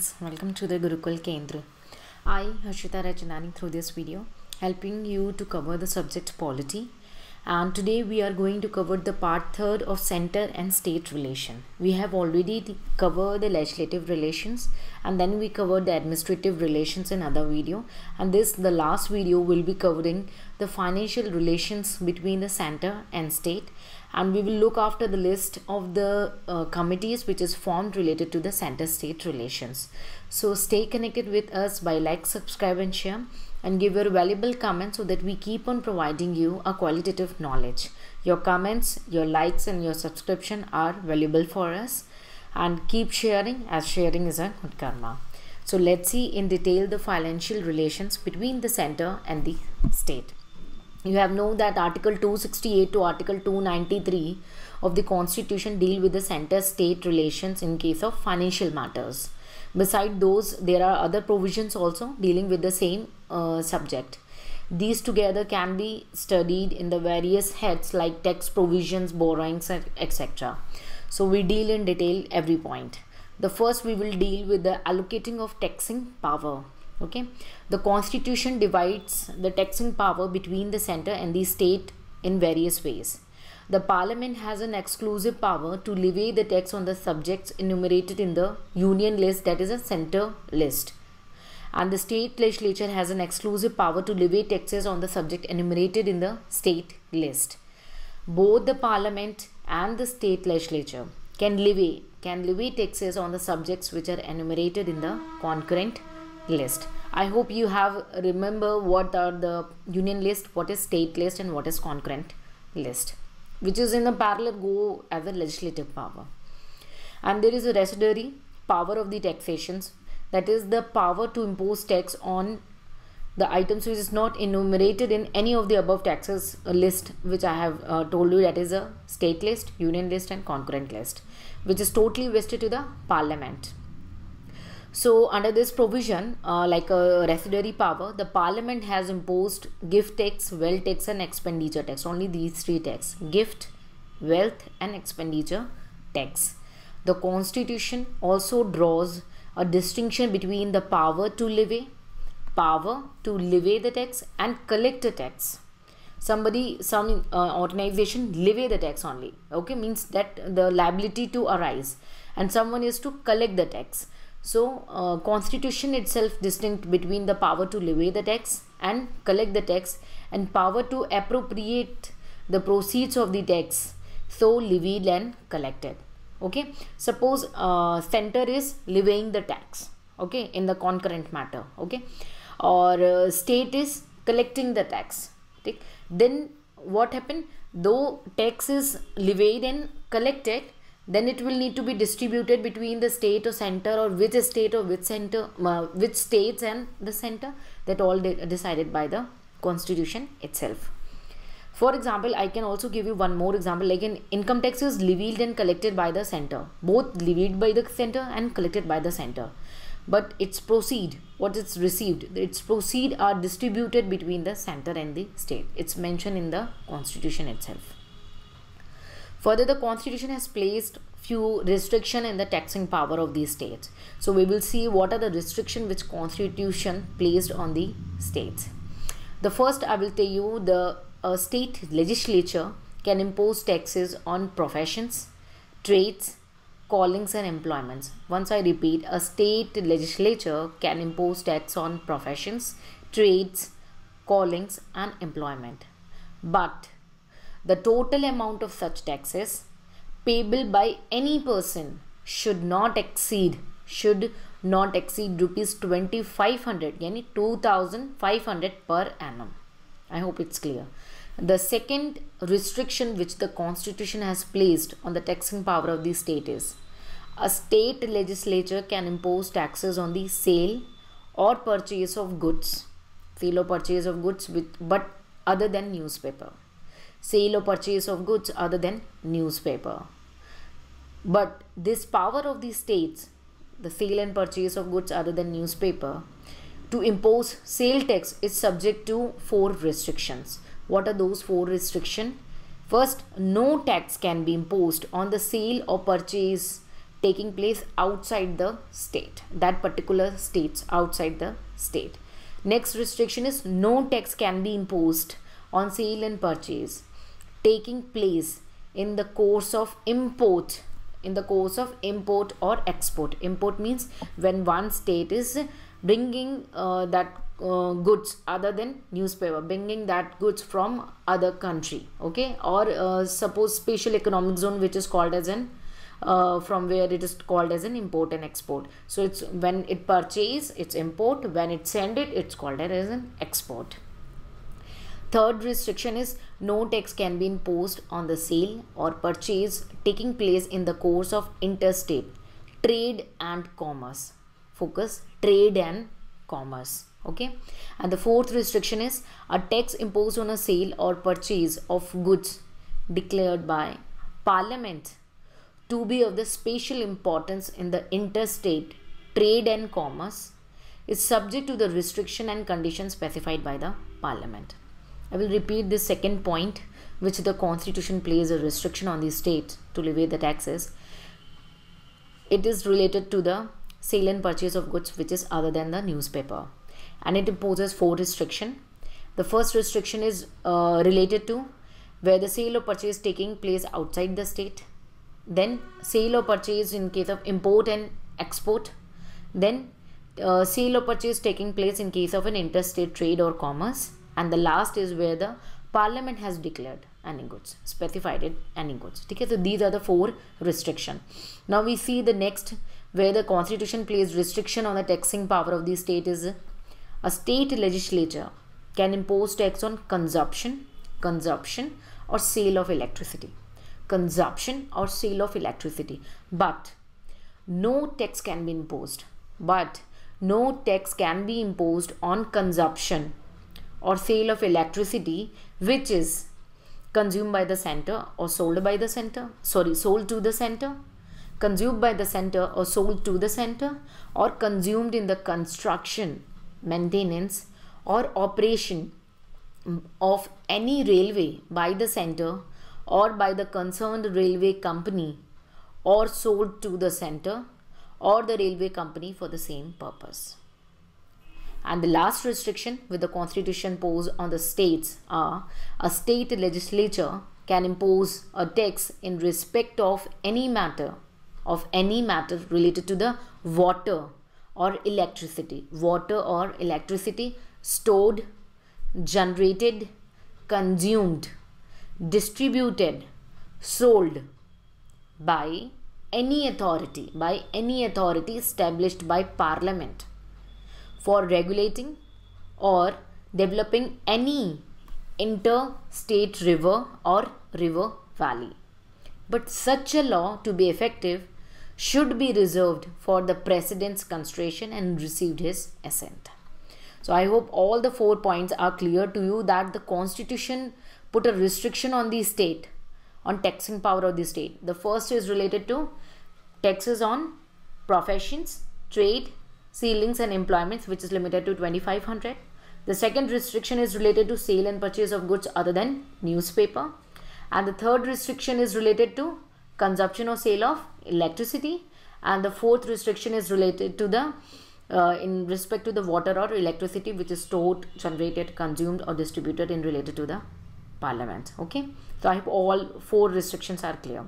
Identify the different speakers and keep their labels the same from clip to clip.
Speaker 1: students, welcome to the Gurukul Kendra. I, Harshita, Raichandani through this video, helping you to cover the subject polity. And today we are going to cover the part 3rd of center and state relation. We have already covered the legislative relations and then we covered the administrative relations in other video. And the last video will be covering the financial relations between the center and state. And we will look after the list of the committees which is formed related to the center-state relations. So stay connected with us by like, subscribe and share, and give your valuable comments so that we keep on providing you a qualitative knowledge. Your comments, your likes and your subscription are valuable for us, and keep sharing, as sharing is a good karma. So let's see in detail the financial relations between the center and the state. You have known that Article 268 to Article 293 of the Constitution deal with the center-state relations in case of financial matters. Beside those, there are other provisions also dealing with the same subject. These together can be studied in the various heads like tax provisions, borrowings, etc. So we deal in detail every point. The first we will deal with the allocating of taxing power. Okay, the Constitution divides the taxing power between the center and the state in various ways. The Parliament has an exclusive power to levy the tax on the subjects enumerated in the Union list, that is a center list. And the state legislature has an exclusive power to levy taxes on the subject enumerated in the state list. Both the Parliament and the state legislature can levy taxes on the subjects which are enumerated in the concurrent list. I hope you have remember what are the union list, what is state list and what is concurrent list, which is in the parallel go as a legislative power. And there is a residuary power of the taxations, that is the power to impose tax on the items which is not enumerated in any of the above taxes list which I have told you, that is a state list, union list and concurrent list, which is totally vested to the Parliament. So under this provision, like a residuary power, the Parliament has imposed gift tax, wealth tax and expenditure tax. Only these three tax: gift, wealth and expenditure tax. The Constitution also draws a distinction between the power to levy the tax and collect a tax. Some organization levy the tax only, okay, means that the liability to arise, and someone is to collect the tax. So Constitution itself distinct between the power to levy the tax and collect the tax and power to appropriate the proceeds of the tax so levied and collected. Okay, suppose center is levying the tax, okay, in the concurrent matter, okay, or state is collecting the tax, okay. Then what happened? Though tax is levied and collected, then it will need to be distributed between the state or center, or which state or which center, which states and the center, that all decided by the Constitution itself. For example, I can also give you one more example, like an income tax is levied and collected by the center, both levied by the center and collected by the center, but its proceed, what it's received, its proceed are distributed between the center and the state. It's mentioned in the Constitution itself. Further, the Constitution has placed few restrictions in the taxing power of these states. So we will see what are the restrictions which Constitution placed on the states. The first I will tell you, the state legislature can impose taxes on professions, trades, callings and employments. Once I repeat, a state legislature can impose tax on professions, trades, callings and employment. But the total amount of such taxes payable by any person should not exceed rupees 2500, yani 2500 per annum. I hope it's clear. The second restriction which the Constitution has placed on the taxing power of the state is, a state legislature can impose taxes on the sale or purchase of goods, but other than newspaper. Sale or purchase of goods other than newspaper. But this power of the states, the sale and purchase of goods other than newspaper, to impose sale tax is subject to 4 restrictions. What are those 4 restrictions? First, no tax can be imposed on the sale or purchase taking place outside the state, that particular states outside the state. Next restriction is no tax can be imposed on sale and purchase taking place in the course of import, or export. Import means when one state is bringing that goods other than newspaper, bringing that goods from other country, okay, or suppose special economic zone, which is called as an from where it is called as an import and export. So it's when it purchase, it's import; when it send it, it's called as an export. Third restriction is no tax can be imposed on the sale or purchase taking place in the course of interstate trade and commerce. Focus, trade and commerce. Okay. And the fourth restriction is a tax imposed on a sale or purchase of goods declared by Parliament to be of the special importance in the interstate trade and commerce is subject to the restriction and conditions specified by the Parliament. I will repeat this second point, which the Constitution places a restriction on the state to levy the taxes. It is related to the sale and purchase of goods which is other than the newspaper, and it imposes 4 restrictions. The first restriction is related to where the sale or purchase taking place outside the state, then sale or purchase in case of import and export, then sale or purchase taking place in case of an interstate trade or commerce, and the last is where the Parliament has declared any goods, specified it any goods. Okay, so these are the 4 restrictions. Now we see the next, where the Constitution places restriction on the taxing power of the state is a state legislature can impose tax on consumption or sale of electricity. Consumption or sale of electricity, but no tax can be imposed. On consumption or sale of electricity which is consumed by the center or sold by the center, sold to the center, consumed by the center or sold to the center, or consumed in the construction, maintenance or operation of any railway by the center or by the concerned railway company, or sold to the center or the railway company for the same purpose. And the last restriction which the Constitution poses on the states are a state legislature can impose a tax in respect of any matter related to the water or electricity stored, generated, consumed, distributed, sold by any authority established by Parliament for regulating or developing any interstate river or river valley. But such a law to be effective should be reserved for the President's consideration and received his assent. So I hope all the 4 points are clear to you, that the Constitution put a restriction on the state, on taxing power of the state. The first is related to taxes on professions, trade, ceilings and employments, which is limited to 2500. The second restriction is related to sale and purchase of goods other than newspaper. And the third restriction is related to consumption or sale of electricity. And the fourth restriction is related to the in respect to the water or electricity which is stored, generated, consumed or distributed in related to the Parliament. Okay, so I hope all 4 restrictions are clear.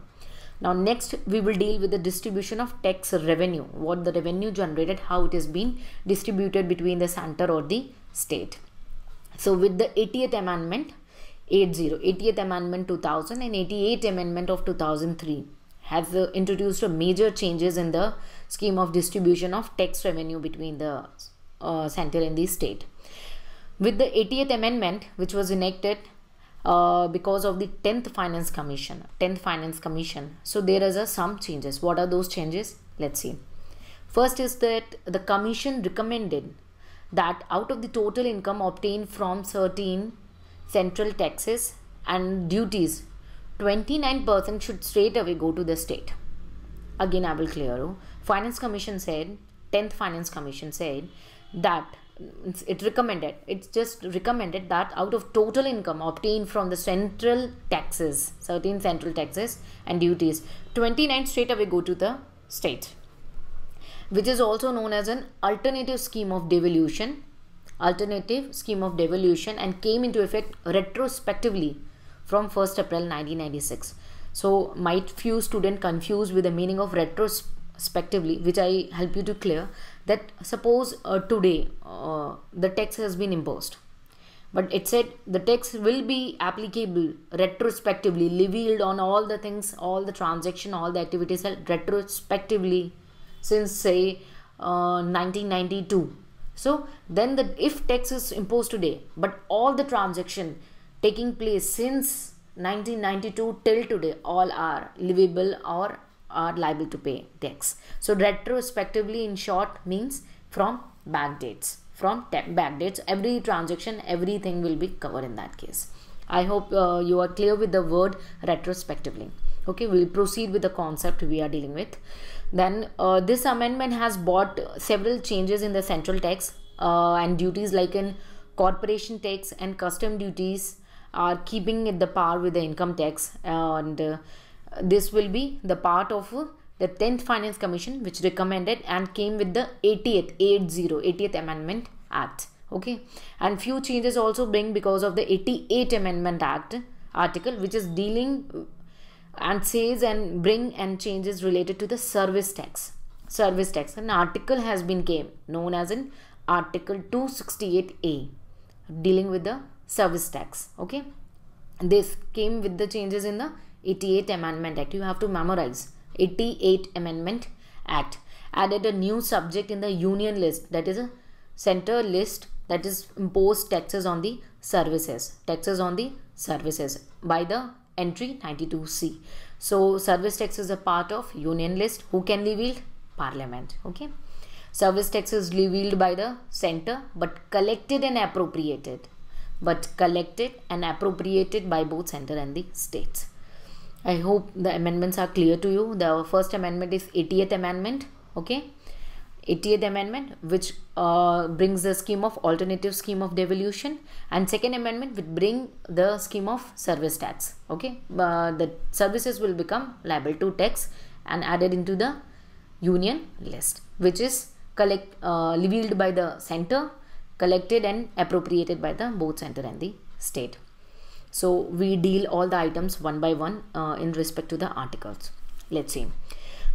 Speaker 1: Now next we will deal with the distribution of tax revenue, what the revenue generated, how it is being distributed between the center or the state. So with the 80th amendment 80th amendment 2000 and 88th amendment of 2003 has introduced a major changes in the scheme of distribution of tax revenue between the center and the state. With the 80th amendment, which was enacted because of the 10th Finance Commission. So there is some changes. What are those changes? Let's see. First is that the commission recommended that out of the total income obtained from certain central taxes and duties, 29% should straight away go to the state. Again, I will clear you. 10th Finance Commission said that it's just recommended that out of total income obtained from the certain central taxes and duties, 29 straight away go to the state, which is also known as an alternative scheme of devolution, and came into effect retrospectively from 1st April 1996. So might few students confused with the meaning of retrospectively, which I help you to clear. That suppose today the tax has been imposed, but it said the tax will be applicable retrospectively, levied on all the things, all the transaction, all the activities retrospectively since say 1992. So then if tax is imposed today, but all the transaction taking place since 1992 till today all are livable or are liable to pay tax. So retrospectively in short means from back dates. Every transaction, everything will be covered in that case. I hope you are clear with the word retrospectively. Okay, we'll proceed with the concept we are dealing with. Then this amendment has brought several changes in the central tax and duties, like in corporation tax and custom duties are keeping it the par with the income tax, and this will be the part of the 10th Finance Commission, which recommended and came with the 80th Amendment Act. Okay, and few changes also bring because of the 88th Amendment Act article, which is dealing and says and bring and changes related to the service tax. An article has been came known as in Article 268A, dealing with the service tax. Okay, this came with the changes in the 88th Amendment Act. You have to memorize 88th Amendment Act. Added a new subject in the union list, that is a center list, that is imposed taxes on the services. By the entry 92C. So service tax is a part of union list. Who can levy? Parliament. Okay. Service tax is levied by the center, but collected and appropriated by both center and the states. I hope the amendments are clear to you. The first amendment is 80th Amendment. Okay, 80th Amendment, which brings the scheme of alternative scheme of devolution, and second amendment would bring the scheme of service tax. Okay, the services will become liable to tax and added into the union list, which is levied by the center, collected and appropriated by the both center and the state. So we deal all the items one by one in respect to the articles. Let's see.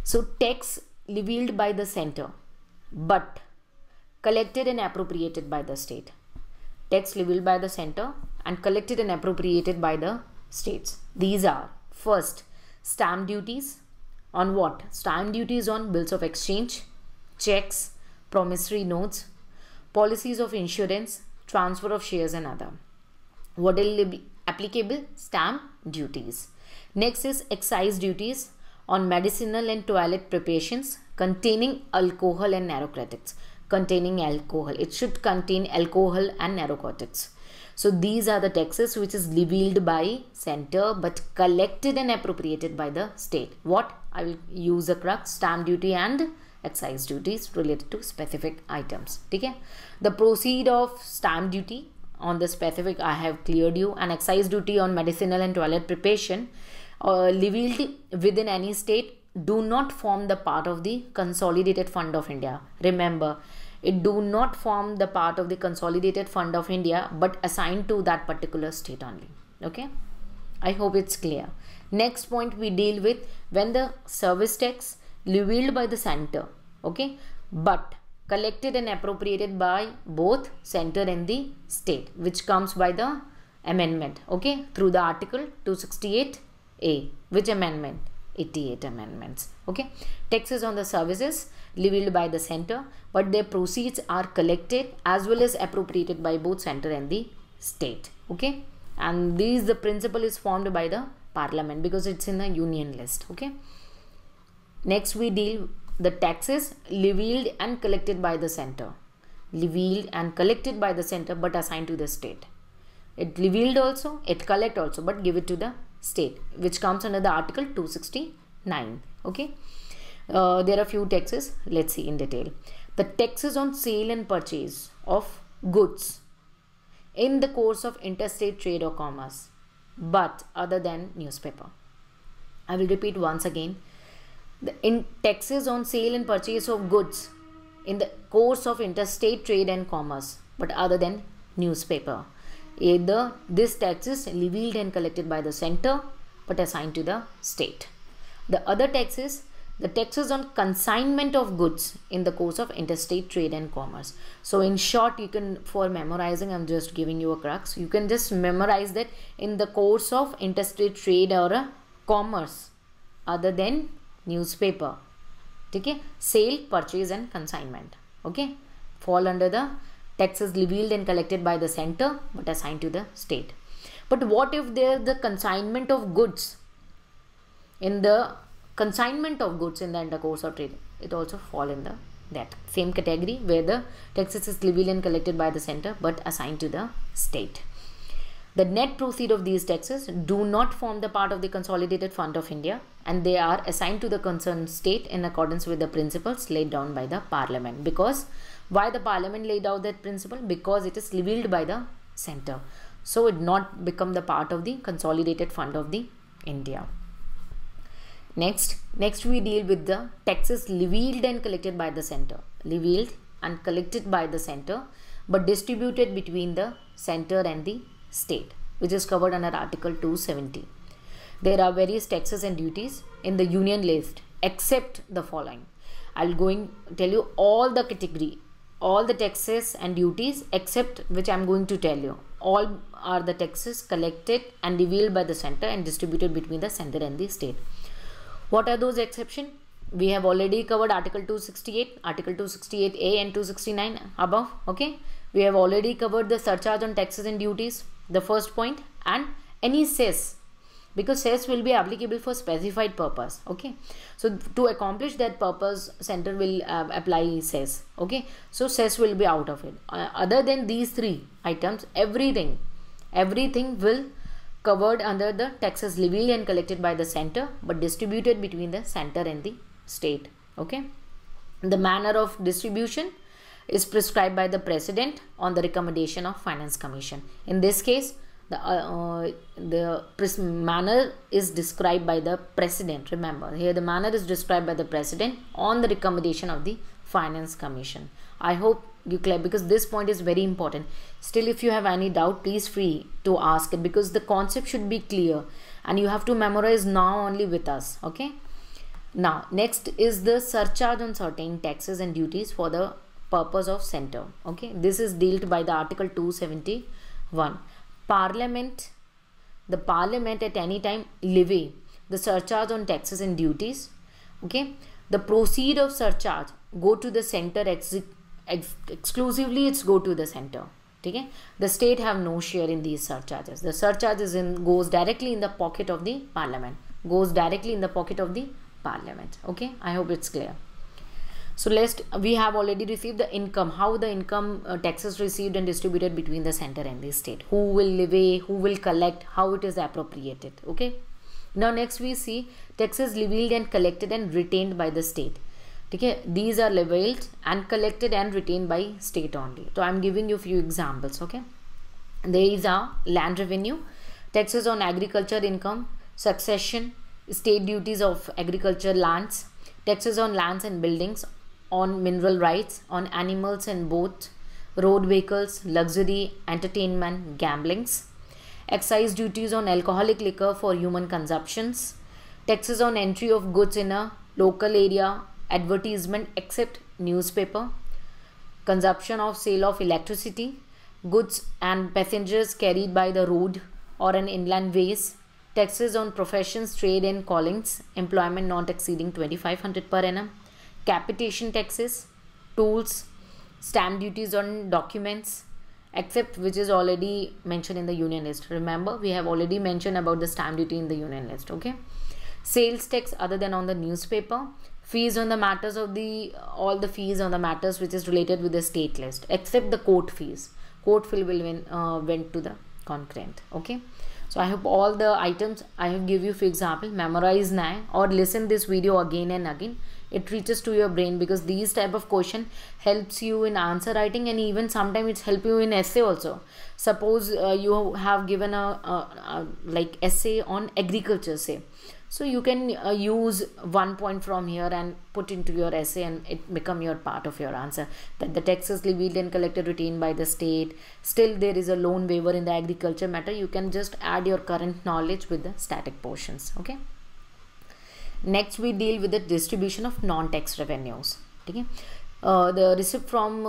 Speaker 1: So tax levied by the center but collected and appropriated by the state. Tax levied by the center and collected and appropriated by the states. These are, first, stamp duties on what? Stamp duties on bills of exchange, checks, promissory notes, policies of insurance, transfer of shares and other. What will be applicable? Stamp duties. Next is excise duties on medicinal and toilet preparations containing alcohol and narcotics. It should contain alcohol and narcotics. So these are the taxes which is levied by center but collected and appropriated by the state. What? I will use the crux: stamp duty and excise duties related to specific items. Okay? The proceed of stamp duty on the specific I have cleared you, and excise duty on medicinal and toilet preparation levied within any state do not form the part of the Consolidated Fund of India. Remember, it do not form the part of the Consolidated Fund of India but assigned to that particular state only. Okay, I hope it's clear. Next point we deal with when the service tax levied by the center, okay, but collected and appropriated by both center and the state, which comes by the amendment, okay, through the article 268A. Which amendment? 88 amendments. Okay, taxes on the services levied by the center but their proceeds are collected as well as appropriated by both center and the state. Okay, and the principle is formed by the parliament because it's in the union list. Okay, next we deal the taxes levied and collected by the center, but assigned to the state. It levied also, it collect also, but give it to the state, which comes under the article 269. Okay, there are few taxes. Let's see in detail. The taxes on sale and purchase of goods in the course of interstate trade or commerce, but other than newspaper. I will repeat once again. In taxes on sale and purchase of goods in the course of interstate trade and commerce, but other than newspaper. Either this tax is levied and collected by the center but assigned to the state. The other taxes, the taxes on consignment of goods in the course of interstate trade and commerce. So in short, you can, for memorizing, I'm just giving you a crux, you can just memorize that in the course of interstate trade or commerce other than newspaper. Okay, sale, purchase and consignment, okay, fall under the taxes levied and collected by the center but assigned to the state. But what if there the consignment of goods in the intercourse of trade? It also fall in the that same category where the taxes is levied and collected by the center but assigned to the state. The net proceed of these taxes do not form the part of the consolidated fund of India, and they are assigned to the concerned state in accordance with the principles laid down by the parliament. Because why the parliament laid out that principle? Because it is levied by the center, so it not become the part of the consolidated fund of the India. Next we deal with the taxes levied and collected by the center. Levied and collected by the center but distributed between the center and the state, which is covered under Article 270. There are various taxes and duties in the union list except the following. I'll tell you all the category, all the taxes and duties except which I'm going to tell you. All are the taxes collected and levied by the center and distributed between the center and the state. What are those exceptions? We have already covered Article 268, Article 268A and 269 above. Okay, we have already covered the surcharge on taxes and duties, the first point, and any cess, because cess will be applicable for specified purpose. Okay, so to accomplish that purpose, center will apply cess. Okay, so cess will be out of it. Other than these three items, everything will covered under the taxes levied and collected by the center but distributed between the center and the state. Okay, the manner of distribution is prescribed by the president on the recommendation of finance commission. In this case, the manner is described by the president. Remember, here the manner is described by the president on the recommendation of the finance commission. I hope you clear, because this point is very important. Still, if you have any doubt, please free to ask it, because the concept should be clear and you have to memorize now only with us. Okay, now next is the surcharge on certain taxes and duties for the purpose of center. Okay, this is dealt by the Article 271. The parliament at any time levy the surcharge on taxes and duties. Okay, the proceed of surcharge go to the center exclusively. It's go to the center. Okay, the state have no share in these surcharges. The surcharges goes directly in the pocket of the parliament. Okay, I hope it's clear. So we have already received the income, how the income taxes received and distributed between the center and the state, who will levy, who will collect, how it is appropriated. Okay, now next we see taxes levied and collected and retained by the state. Okay, these are levied and collected and retained by state only. So I'm giving you a few examples. Okay, there is a land revenue, taxes on agriculture income, succession, state duties of agriculture lands, taxes on lands and buildings, on mineral rights, on animals and boats, road vehicles, luxury, entertainment, gamblings, excise duties on alcoholic liquor for human consumptions, taxes on entry of goods in a local area, advertisement except newspaper, consumption of sale of electricity, goods and passengers carried by the road or an inland ways, taxes on professions, trade and callings, employment not exceeding 2500 per annum, capitation taxes, tools, stamp duties on documents, except which is already mentioned in the union list. Remember, we have already mentioned about the stamp duty in the union list. Okay, sales tax other than on the newspaper, fees on the matters of all the fees on the matters which is related with the state list, except the court fees. Court fee will went to the concurrent. Okay, so I hope all the items I have give you for example, memorize now or listen this video again and again. It reaches to your brain, because these type of question helps you in answer writing, and even sometimes it's help you in essay also. Suppose you have given a like essay on agriculture, say. So you can use one point from here and put into your essay, and it become your part of your answer, that the tax is levied and collected retained by the state. Still there is a loan waiver in the agriculture matter. You can just add your current knowledge with the static portions. Okay. Next we deal with the distribution of non-tax revenues. Okay. The receipt from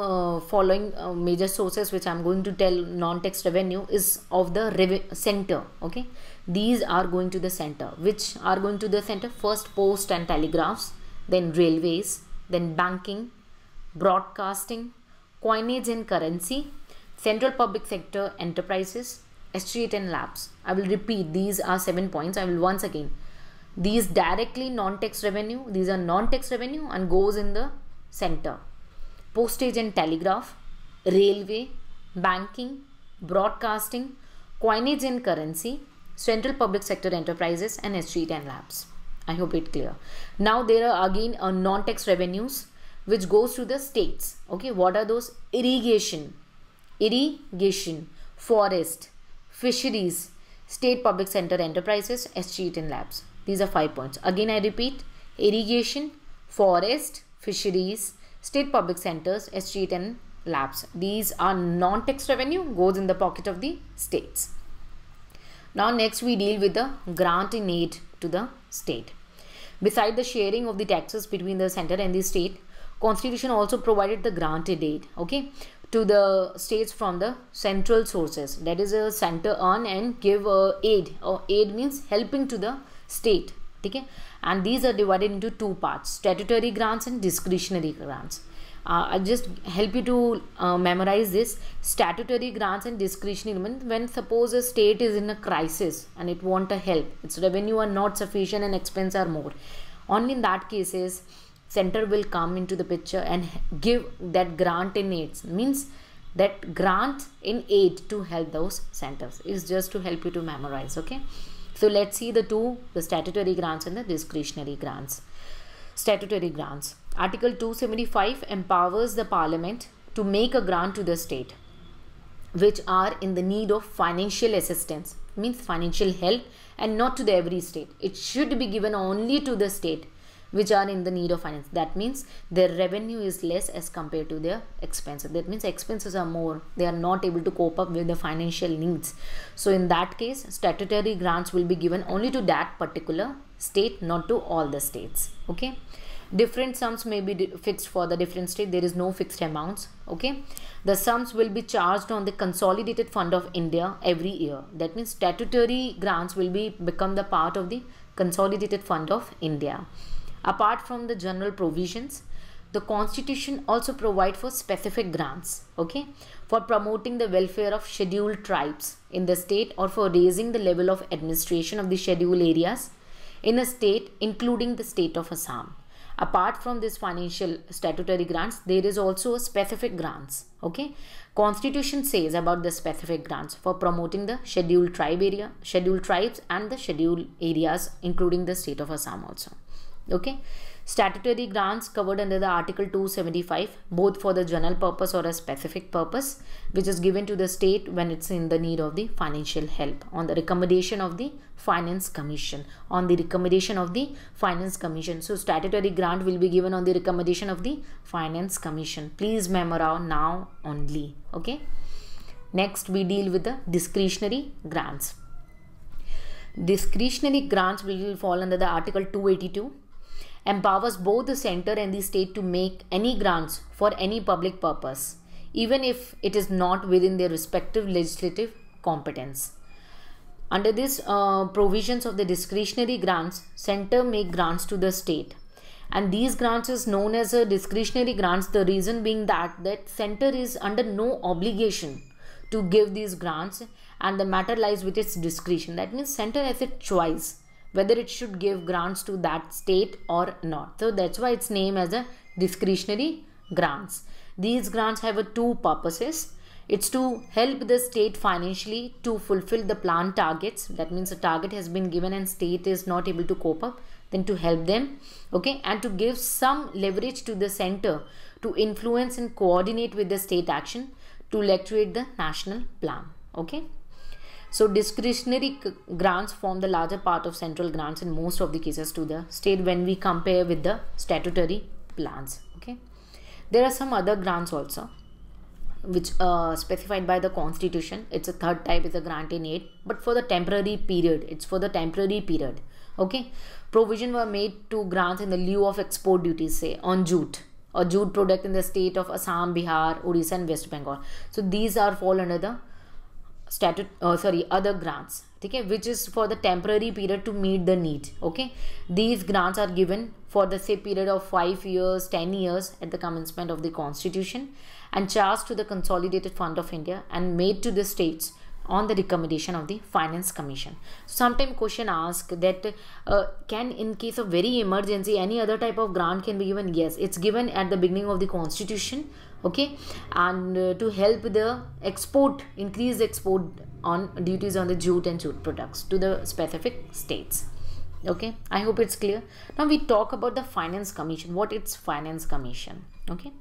Speaker 1: following major sources which I am going to tell non-tax revenue is of the center. Okay, these are going to the center. Which are going to the center? First, post and telegraphs, then railways, then banking, broadcasting, coinage and currency, central public sector enterprises, estate and labs. I will repeat, these are 7 points. I will once again, these directly non-tax revenue, these are non-tax revenue and goes in the center. Postage and telegraph, railway, banking, broadcasting, coinage and currency, central public sector enterprises, and estate and labs. I hope it clear. Now there are again non-tax revenues which goes to the states. Okay, what are those? Irrigation, forest, fisheries, state public sector enterprises, estate and labs. These are 5 points. Again I repeat, irrigation, forest, fisheries, state public centers, estate and labs. These are non-tax revenue, goes in the pocket of the states. Now next we deal with the grant in aid to the state. Beside the sharing of the taxes between the center and the state, Constitution also provided the grant in aid, okay, to the states from the central sources. That is, a center earn and give aid, or aid means helping to the state. Okay, and these are divided into two parts: statutory grants and discretionary grants. I'll just help you to memorize this. Statutory grants and discretionary grants, when suppose a state is in a crisis and it want a help, its revenue are not sufficient and expense are more, only in that cases center will come into the picture and give that grant in aid. Means that grant in aid to help those centers is just to help you to memorize. Okay, so let's see the two, the statutory grants and the discretionary grants. Statutory grants. Article 275 empowers the Parliament to make a grant to the state which are in the need of financial assistance, means financial help, and not to the every state. It should be given only to the state which are in the need of finance. That means their revenue is less as compared to their expenses. That means expenses are more. They are not able to cope up with the financial needs. So in that case, statutory grants will be given only to that particular state, not to all the states. Okay. Different sums may be fixed for the different state. There is no fixed amounts. Okay. The sums will be charged on the Consolidated Fund of India every year. That means statutory grants will become the part of the Consolidated Fund of India. Apart from the general provisions, the Constitution also provides for specific grants, okay, for promoting the welfare of scheduled tribes in the state, or for raising the level of administration of the scheduled areas in a state, including the state of Assam. Apart from this financial statutory grants, there is also a specific grants. Okay, Constitution says about the specific grants for promoting the scheduled tribes and the scheduled areas, including the state of Assam also. Okay, statutory grants covered under the Article 275, both for the general purpose or a specific purpose, which is given to the state when it's in the need of the financial help on the recommendation of the Finance Commission. So statutory grant will be given on the recommendation of the Finance Commission. Please memorize now only. Okay. Next we deal with the discretionary grants. Discretionary grants will fall under the Article 282. Empowers both the center and the state to make any grants for any public purpose, even if it is not within their respective legislative competence. Under this provisions of the discretionary grants, center make grants to the state, and these grants is known as a discretionary grants. The reason being that center is under no obligation to give these grants, and the matter lies with its discretion. That means center has a choice whether it should give grants to that state or not. So that's why it's named as a discretionary grants. These grants have two purposes. It's to help the state financially to fulfill the planned targets. That means a target has been given and state is not able to cope up, then to help them. Okay, and to give some leverage to the center to influence and coordinate with the state action to electorate the national plan. Okay. So discretionary grants form the larger part of central grants in most of the cases to the state when we compare with the statutory plans. Okay, there are some other grants also which specified by the constitution. It's a third type, is a grant in aid, but for the temporary period. It's for the temporary period. Okay, provision were made to grants in the lieu of export duties, say on jute or jute product in the state of Assam, Bihar, Odisha and West Bengal. So these are fall under the other grants, okay, which is for the temporary period to meet the need. Okay, these grants are given for the say period of 5 years, 10 years at the commencement of the constitution, and charged to the Consolidated Fund of India and made to the states on the recommendation of the Finance Commission. Sometimes question asked that can in case of very emergency any other type of grant can be given? Yes, it's given at the beginning of the constitution. Okay, and to help the export, increase export on duties on the jute and jute products to the specific states. Okay, I hope it's clear. Now we talk about the Finance Commission. What is Finance Commission? Okay,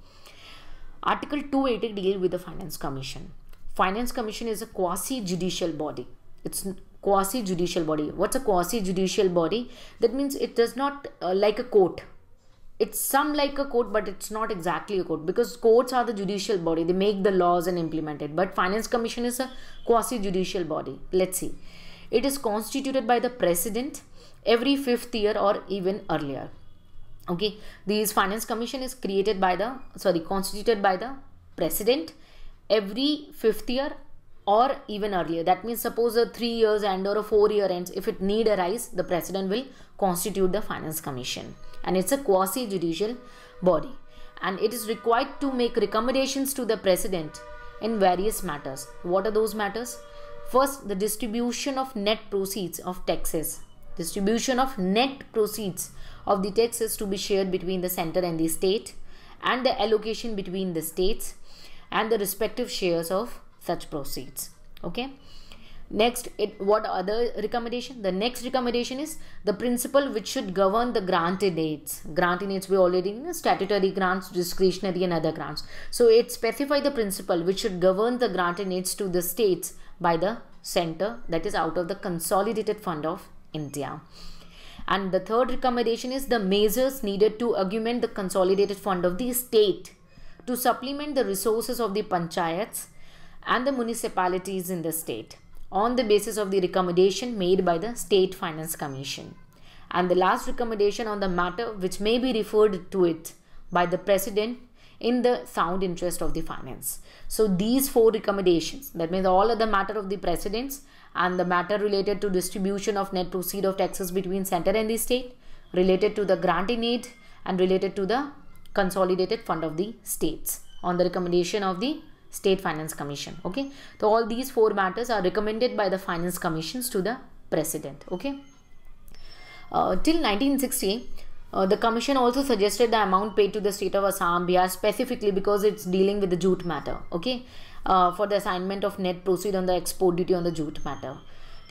Speaker 1: Article 280 deal with the Finance Commission. Finance Commission is a quasi-judicial body. It's quasi-judicial body. What's a quasi-judicial body? That means it does not like a court. It's some like a court, but it's not exactly a court, because courts are the judicial body. They make the laws and implement it. But Finance Commission is a quasi-judicial body. Let's see. It is constituted by the President every 5th year or even earlier. Okay. This Finance Commission is constituted by the President every 5th year or even earlier. That means suppose a 3 years end or a 4 year ends, if it need arise, the President will constitute the Finance Commission. And it's a quasi-judicial body. And it is required to make recommendations to the President in various matters. What are those matters? First, the distribution of net proceeds of taxes. Distribution of net proceeds of the taxes to be shared between the center and the state, and the allocation between the states and the respective shares of such proceeds. Okay. Next, what other recommendation? The next recommendation is the principle which should govern the granted aids. Granted aids we already know, statutory grants, discretionary and other grants. So it specifies the principle which should govern the granted aids to the states by the center, that is out of the Consolidated Fund of India. And the third recommendation is the measures needed to augment the Consolidated Fund of the state to supplement the resources of the panchayats and the municipalities in the state, on the basis of the recommendation made by the State Finance Commission. And the last recommendation on the matter which may be referred to it by the President in the sound interest of the finance. So these 4 recommendations, that means all of the matter of the Presidents and the matter related to distribution of net proceed of taxes between center and the state, related to the granting aid, and related to the Consolidated Fund of the states on the recommendation of the State Finance Commission. Okay, so all these 4 matters are recommended by the Finance Commissions to the President. Okay, till 1960 the Commission also suggested the amount paid to the state of Assam, Bihar, specifically because it's dealing with the jute matter. Okay, for the assignment of net proceed on the export duty on the jute matter.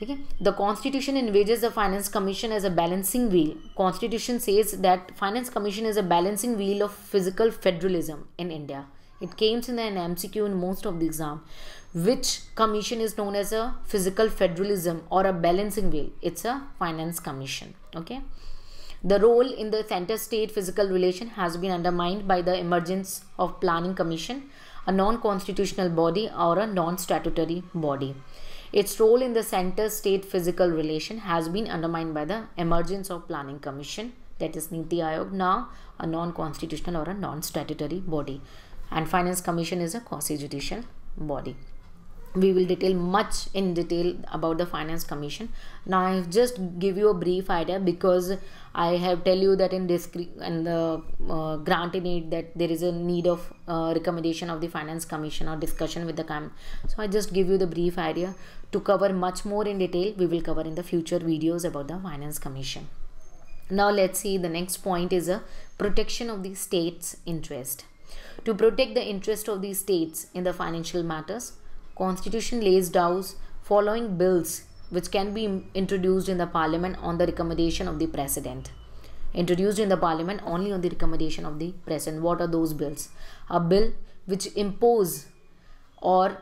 Speaker 1: Okay, the Constitution envisages the Finance Commission as a balancing wheel. Constitution says that Finance Commission is a balancing wheel of physical federalism in India. It came in an MCQ in most of the exam. Which commission is known as a physical federalism or a balancing wheel? It's a Finance Commission. Okay. The role in the center-state physical relation has been undermined by the emergence of Planning Commission, a non-constitutional body or a non-statutory body. Its role in the center-state physical relation has been undermined by the emergence of Planning Commission, that is Niti Aayog, now a non-constitutional or a non-statutory body. And Finance Commission is a quasi-judicial body. We will detail much in detail about the Finance Commission. Now I have just give you a brief idea because I have tell you that in the grant in it that there is a need of recommendation of the Finance Commission or discussion with the so I just give you the brief idea. To cover much more in detail, we will cover in the future videos about the Finance Commission. Now let's see, the next point is a protection of the state's interest. To protect the interest of the states in the financial matters, Constitution lays down following bills which can be introduced in the Parliament on the recommendation of the President. Introduced in the Parliament only on the recommendation of the President. What are those bills? A bill which impose or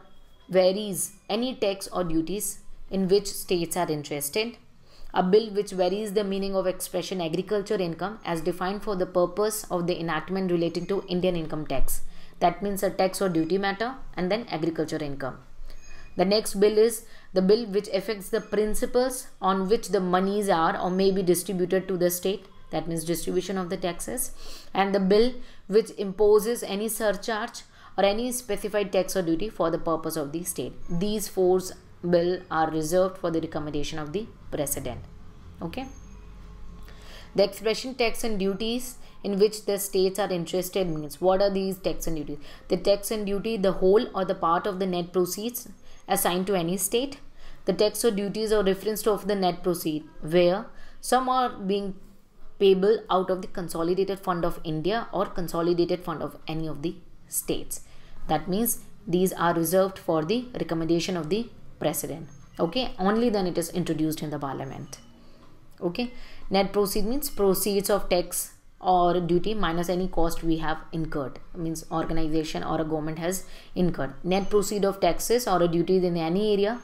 Speaker 1: varies any tax or duties in which states are interested. A bill which varies the meaning of expression agriculture income as defined for the purpose of the enactment relating to Indian income tax. That means a tax or duty matter, and then agriculture income. The next bill is the bill which affects the principles on which the monies are or may be distributed to the state. That means distribution of the taxes. And the bill which imposes any surcharge or any specified tax or duty for the purpose of the state. These four bills are reserved for the recommendation of the President. Okay. The expression tax and duties in which the states are interested means, what are these tax and duties? The tax and duty, the whole or the part of the net proceeds assigned to any state. The tax or duties are reference to of the net proceed, where some are being payable out of the consolidated fund of India or consolidated fund of any of the states. That means these are reserved for the recommendation of the President. Okay, only then it is introduced in the Parliament. Okay, net proceed means proceeds of tax or duty minus any cost we have incurred, means organization or a government has incurred. Net proceed of taxes or a duty in any area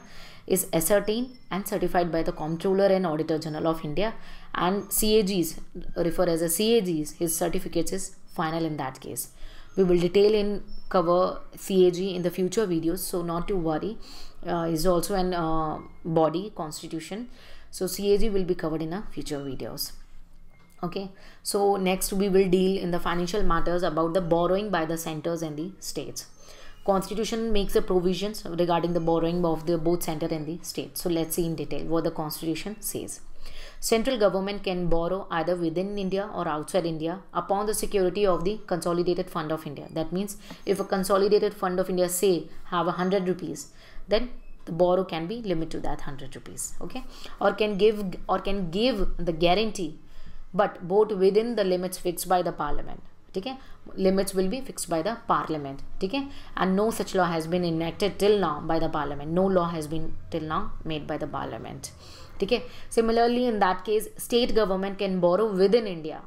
Speaker 1: is ascertained and certified by the Comptroller and Auditor General of India, and CAGs refer as a CAGs, his certificates is final in that case. We will detail in cover CAG in the future videos, so not to worry. Is also an body constitution, so CAG will be covered in a future videos. Okay, so next we will deal in the financial matters about the borrowing by the centers and the states. Constitution makes the provisions regarding the borrowing of the both center and the state. So let's see in detail what the Constitution says. Central government can borrow either within India or outside India upon the security of the consolidated fund of India. That means if a consolidated fund of India say have 100 rupees, then the borrow can be limited to that 100 rupees. Okay, or can give the guarantee, but both within the limits fixed by the Parliament. Okay, limits will be fixed by the Parliament. Okay, and no such law has been enacted till now by the Parliament. No law has been till now made by the Parliament. Okay, similarly in that case state government can borrow within India.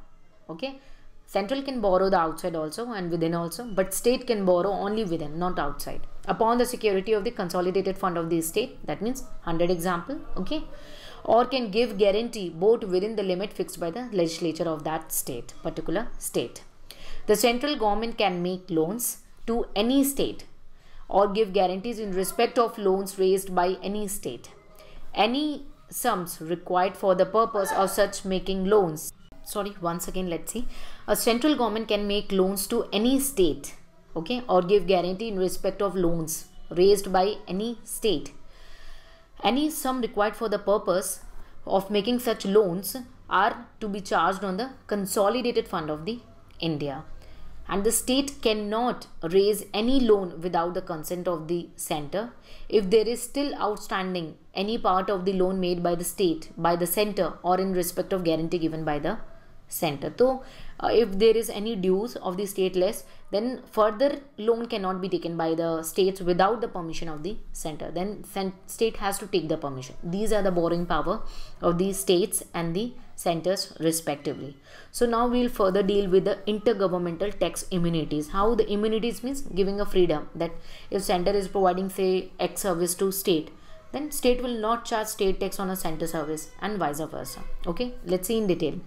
Speaker 1: Okay, central can borrow the outside also and within also, but state can borrow only within, not outside, upon the security of the consolidated fund of the state. That means 100 example. Okay, or can give guarantee both within the limit fixed by the legislature of that state, particular state. The central government can make loans to any state or give guarantees in respect of loans raised by any state. Any sums required for the purpose of such making loans. Sorry, once again let's see. A central government can make loans to any state, okay, or give guarantee in respect of loans raised by any state. Any sum required for the purpose of making such loans are to be charged on the consolidated fund of the India, and the state cannot raise any loan without the consent of the center if there is still outstanding any part of the loan made by the state, by the center, or in respect of guarantee given by the center. So if there is any dues of the state less, then further loan cannot be taken by the states without the permission of the center. Then state has to take the permission. These are the borrowing power of the states and the centers respectively. So now we will further deal with the intergovernmental tax immunities. How the immunities means giving a freedom that if center is providing say X service to state, then state will not charge state tax on a center service and vice versa. Okay, let's see in detail.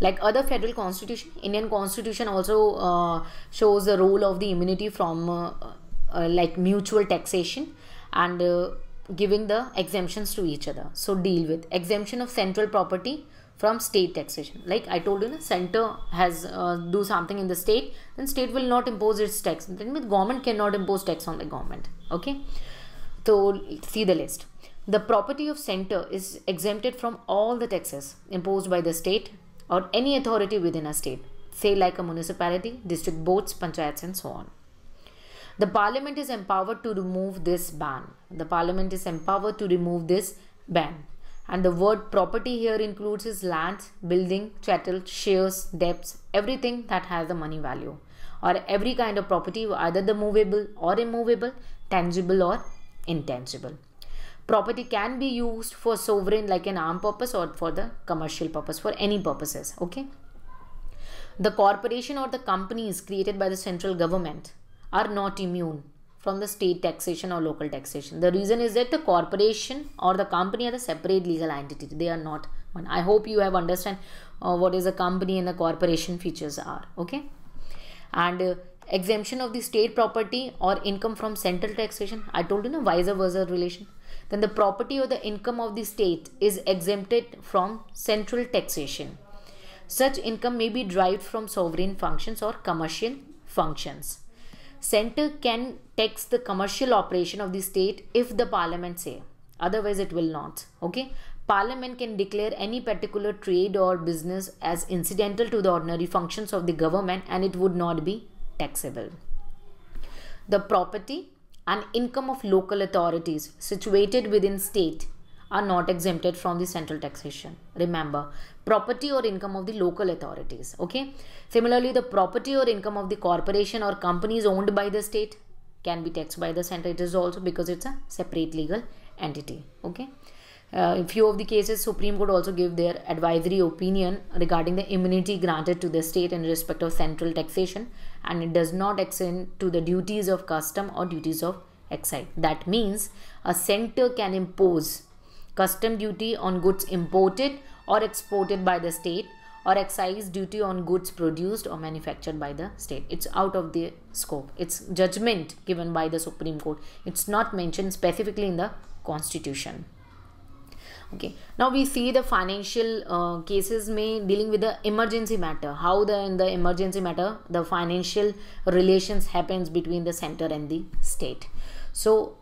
Speaker 1: Like other federal constitution, Indian constitution also shows the role of the immunity from like mutual taxation and giving the exemptions to each other. So deal with exemption of central property from state taxation. Like I told you, center has do something in the state, then state will not impose its tax. Then with government cannot impose tax on the government. Okay, so see the list. The property of center is exempted from all the taxes imposed by the state or any authority within a state, say like a municipality, district boards, panchayats and so on. The Parliament is empowered to remove this ban. The Parliament is empowered to remove this ban. And the word property here includes his land, building, chattel, shares, debts, everything that has the money value, or every kind of property, either the movable or immovable, tangible or intangible. Property can be used for sovereign like an armed purpose or for the commercial purpose, for any purposes. Okay. The corporation or the companies created by the central government are not immune from the state taxation or local taxation. The reason is that the corporation or the company are the separate legal entity. They are not one. I hope you have understand what is a company and the corporation features are. Okay. And exemption of the state property or income from central taxation. I told you no, vice versa relation. Then the property or the income of the state is exempted from central taxation. Such income may be derived from sovereign functions or commercial functions. Center can tax the commercial operation of the state if the parliament say. Otherwise it will not. Okay. Parliament can declare any particular trade or business as incidental to the ordinary functions of the government and it would not be taxable. The property and income of local authorities situated within state are not exempted from the central taxation. Remember, property or income of the local authorities. Okay. Similarly, the property or income of the corporation or companies owned by the state can be taxed by the center. It is also because it's a separate legal entity. Okay. In few of the cases, Supreme Court also give their advisory opinion regarding the immunity granted to the state in respect of central taxation, and it does not extend to the duties of custom or duties of excise. That means a center can impose custom duty on goods imported or exported by the state, or excise duty on goods produced or manufactured by the state. It's out of the scope. It's judgment given by the Supreme Court. It's not mentioned specifically in the Constitution. Okay, now we see the financial cases may dealing with the emergency matter. How in the emergency matter the financial relations happens between the center and the state. So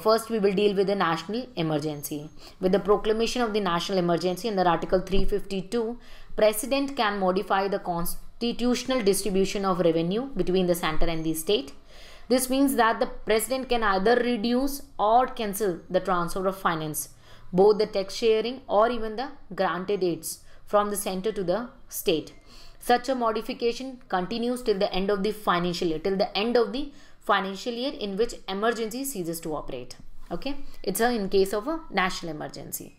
Speaker 1: first we will deal with the national emergency. With the proclamation of the national emergency under Article 352, President can modify the constitutional distribution of revenue between the center and the state. This means that the President can either reduce or cancel the transfer of finance, both the tax sharing or even the granted aids from the center to the state. Such a modification continues till the end of the financial year, in which emergency ceases to operate. Okay, it's in case of a national emergency.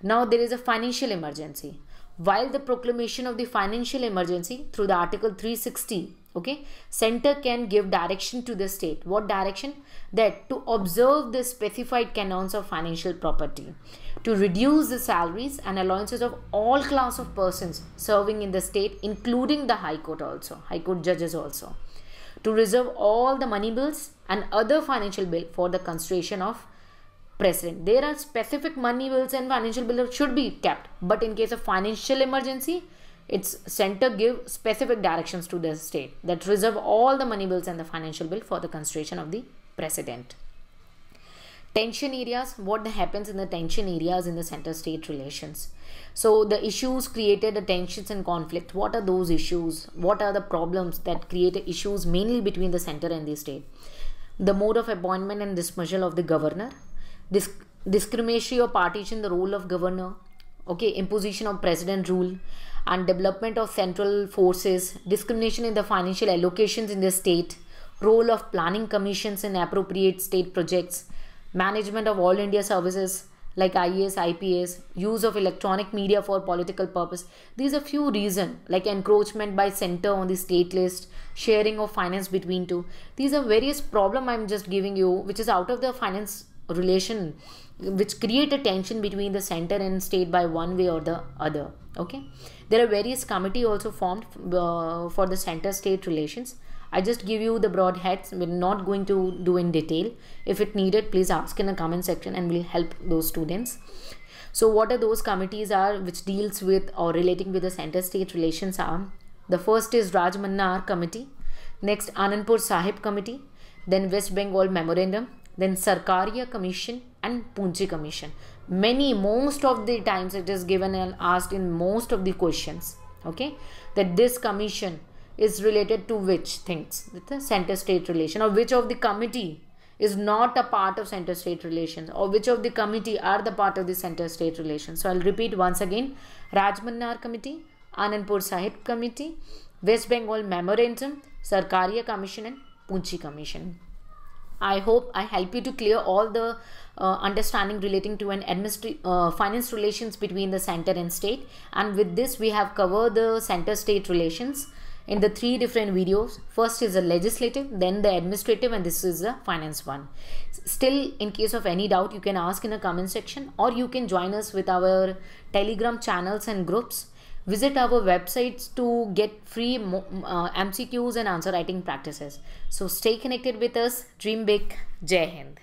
Speaker 1: Now there is a financial emergency. While the proclamation of the financial emergency through the Article 360, okay, center can give direction to the state. What direction? That to observe the specified canons of financial property, to reduce the salaries and allowances of all class of persons serving in the state, including the High Court also, High Court judges also, to reserve all the money bills and other financial bill for the consideration of President. There are specific money bills and financial bills should be kept, but in case of financial emergency, its center give specific directions to the state that reserve all the money bills and the financial bill for the consideration of the President. Tension areas. What happens in the tension areas in the center-state relations? So the issues created the tensions and conflict. What are those issues? What are the problems that create issues mainly between the center and the state? The mode of appointment and dismissal of the governor, discriminatory or partition the role of governor, okay, imposition of president rule, and development of central forces, discrimination in the financial allocations in the state, role of planning commissions in appropriate state projects, management of all India services like IAS, IPS, use of electronic media for political purpose. These are few reasons, like encroachment by center on the state list, sharing of finance between two. These are various problems I'm just giving you, which is out of the finance relation, which create a tension between the center and state by one way or the other. Okay, there are various committee also formed for the center-state relations. I just give you the broad heads. We're not going to do in detail. If it needed, please ask in the comment section and we'll help those students. So what are those committees are which deals with or relating with the center-state relations are? The first is Rajmannar Committee, next Anandpur Sahib Committee, then West Bengal Memorandum, then Sarkaria Commission and Punji Commission. Most of the times it is given and asked in most of the questions, okay, that this commission is related to which things, the center-state relation, or which of the committee is not a part of center-state relations, or which of the committee are the part of the center-state relations. So I'll repeat once again: Rajmannar Committee, Anandpur Sahib Committee, West Bengal Memorandum, Sarkaria Commission and Punji Commission. I hope I help you to clear all the understanding relating to an finance relations between the center and state. And with this, we have covered the center-state relations in the 3 different videos. First is the legislative, then the administrative, and this is the finance one. Still, in case of any doubt, you can ask in the comment section, or you can join us with our Telegram channels and groups. Visit our websites to get free MCQs and answer writing practices. So stay connected with us. Dream big. Jai Hind.